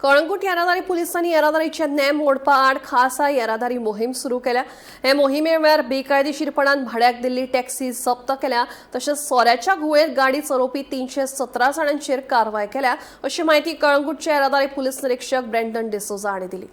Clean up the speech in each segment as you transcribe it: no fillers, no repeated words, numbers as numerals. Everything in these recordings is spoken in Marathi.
कळंगूट येरादारी पोलिसांनी येरादारीचे नेम मोडपा आड खास येरादारी मोहीम सुरू केल्या। हे मोहिमेवेळार बेकायदेशीरपणान भाड्याक दिल्ली टॅक्सी जप्त केल्या। तसेच सोऱ्याच्या गुळेर गाडी चलोवपी 317 जाणांचेर कारवाय केल्या, अशी माहिती कळंगूटचे येरादारी पोलीस निरीक्षक ब्रँडन डिसोजा हांणी दिली।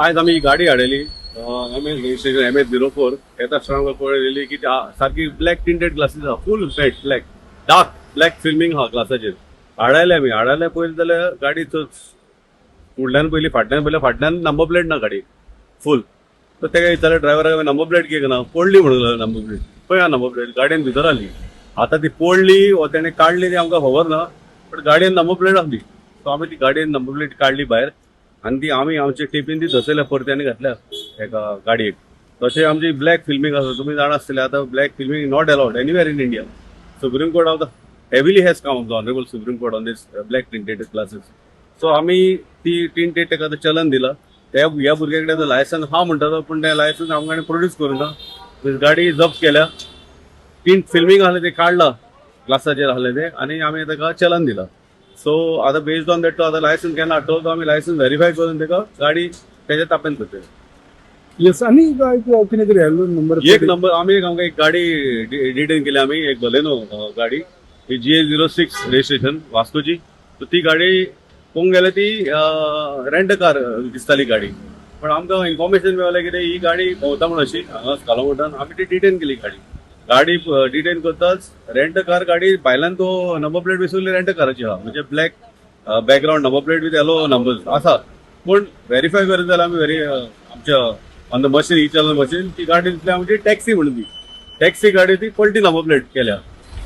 आज आम्ही गाडी हाडली रजिस्ट्रेशन MS04 येता आसतना पळयली की सारकी ब्लॅक टिंटेड ग्लासीस आहा, full matte black dark black filming आहा ग्लासाचेर। हाडले पळयली जाल्यार गाडी फुडल्यान पयली फाटल्यान नंबर प्लेट ना गाडी फूल। तर तेका विचारलें ड्रायव्हराक नंबर प्लेट कित्याक ना, पडली म्हणून लागलो नंबर प्लेट। पळय नंबर प्लेट गाडयेन भितर आसली। आतां ती पडली वा तेणें काडली ती आमकां खबर ना, पण गाडयेन नंबर प्लेट आसली। सो आमी ती गाडयेन नंबर प्लेट काडली भायर आनी ती आमी आमचे टेपीन ती धसयल्या परत्यांनी घातल्या एका गाडयेक। तशें आमची ब्लॅक फिल्मिंग आसा, तुमी जाणा आसतले आतां black filming not allowed anywhere in India. Supreme court of the heavily has come of the honourable supreme court on this black tinted glasses. So आमी ती टिंटेड तेका चलन दिला। ह्या भुरग्या कडेन लायसन्स हा म्हणटा तो, पण ते लायसन्स आमकां प्रोड्यूस करूना। गाडी जप्त केल्या, टिंट फिल्मिंग आसलें ते काडला ग्लासाचेर आसलें ते, आनी आमी तेका चलन दिला। सो आतां बेस्ड ऑन दॅट तो आतां लायसन्स केन्ना हाडटलो तो आमी लायसन्स व्हेरीफाय करून तेका गाडी तेच्या ताब्यात करतले। येस, आणि कितें तरी हॅलो नंबर एक नंबर आमी आमकां एक गाडी डिटेन केली आमी, एक बलेनो गाडी GA06 रजिस्ट्रेशन वास्कोची। सो ती गाडी पळोवंक गेल्यार ती रेंट कार दिसताली गाडी, पण आमकां इन्फॉर्मेशन मेळ्ळें कितें ही गाडी भोंवता म्हण अशी हांगा कालंगुटान। आमी ती डिटेन केली गाडी डिटेन करताच रेंट कार गाडी भायल्यान तो नंबर प्लेट विसरली रेंट काराची आहा, म्हणजे black background number plate with yellow numbers आसा। पण व्हेरीफाय करत जाल्यार आमी आमच्या on the machine each on the machine ती गाडी दिसली आमची टॅक्सी म्हणून ती टॅक्सी गाडी ती पलटी नंबर प्लेट केल्या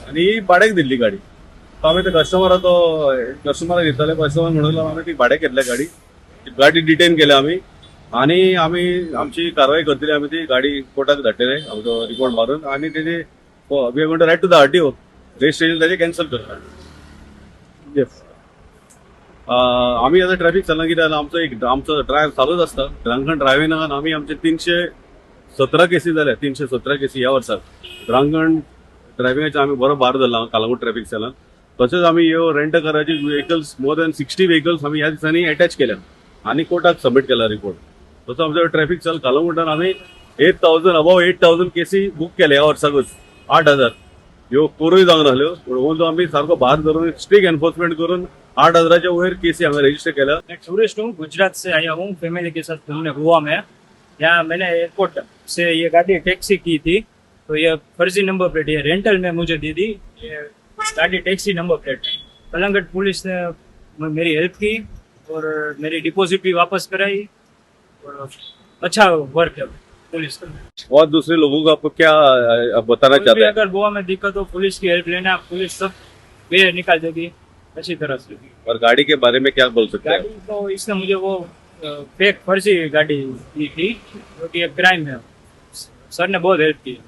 आनी भाड्याक दिल्ली गाडी। सो आमी ते कस्टमराक दिताले, कस्टमर म्हणून आमी ती भाड्याक घेतल्या गाडी डिटेन केल्या आमी, आनी आमी आमची कारवाय करतली। आमी ती गाडी कोर्टाक धाडटले आमचो रिपोर्ट मारून, आनी तेजे we are going to write to the RTO registration तेजे कॅन्सल करता। येस, आमी आतां ट्रॅफिक चलना कितें जालें आमचो ड्रायव्ह चालूच आसता। ड्रंकन ड्रायव्हिंगान आमी आमचे 317 केसी जाल्या, 317 केसी ह्या वर्साक ड्रंकन ड्रायव्हिंगाचे आमी बरो भार धरला कालंगूट ट्रॅफिक सेलान। तशेंच आमी ह्यो रेंट काराची व्हेकल्स मोर दॅन 60 व्हेकल्स आमी ह्या दिसांनी अटॅच केल्या आनी कोर्टाक सबमीट केला रिपोर्ट। तसो आमचो ट्रॅफिक चल कालंगुटान आमी 8,000 केसी बुक केल्या ह्या वर्साकूच। 8,000 ह्यो कोरूय जावंक नाहल्यो, पूण आमी सारको भार धरून स्ट्रिक्ट एनफोर्समेंट करून 8,000च्या वयर केसी हांगा रजिस्टर केल्या। मैं टूरिस्ट हूँ, गुजरात से आया हूँ फैमिली के साथ घूमने गोवा में। यहाँ मैंने एयरपोर्ट से ये गाड़ी टैक्सी की थी, तो ये फर्जी नंबर प्लेट ये रेंटल में मुझे दे दी। ये गाड़ी taxi number plate. Calangute police ने मेरी हेल्प की और मेरी डिपॉजिट भी वापस कराई और अच्छा वर्क है पुलिस का। और दूसरे लोगों को आपको क्या बताना चाहते हैं? अगर गोवा में दिक्कत हो पुलिस की हेल्प लेना, पुलिस सब वे निकाल देगी अच्छी तरह से। और गाड़ी के बारे में क्या बोल सकते हैं? गाड़ी तो इसने मुझे वो फेक फर्जी गाड़ी दी थी, जो कि एक क्राइम है। सर ने बहुत हेल्प की।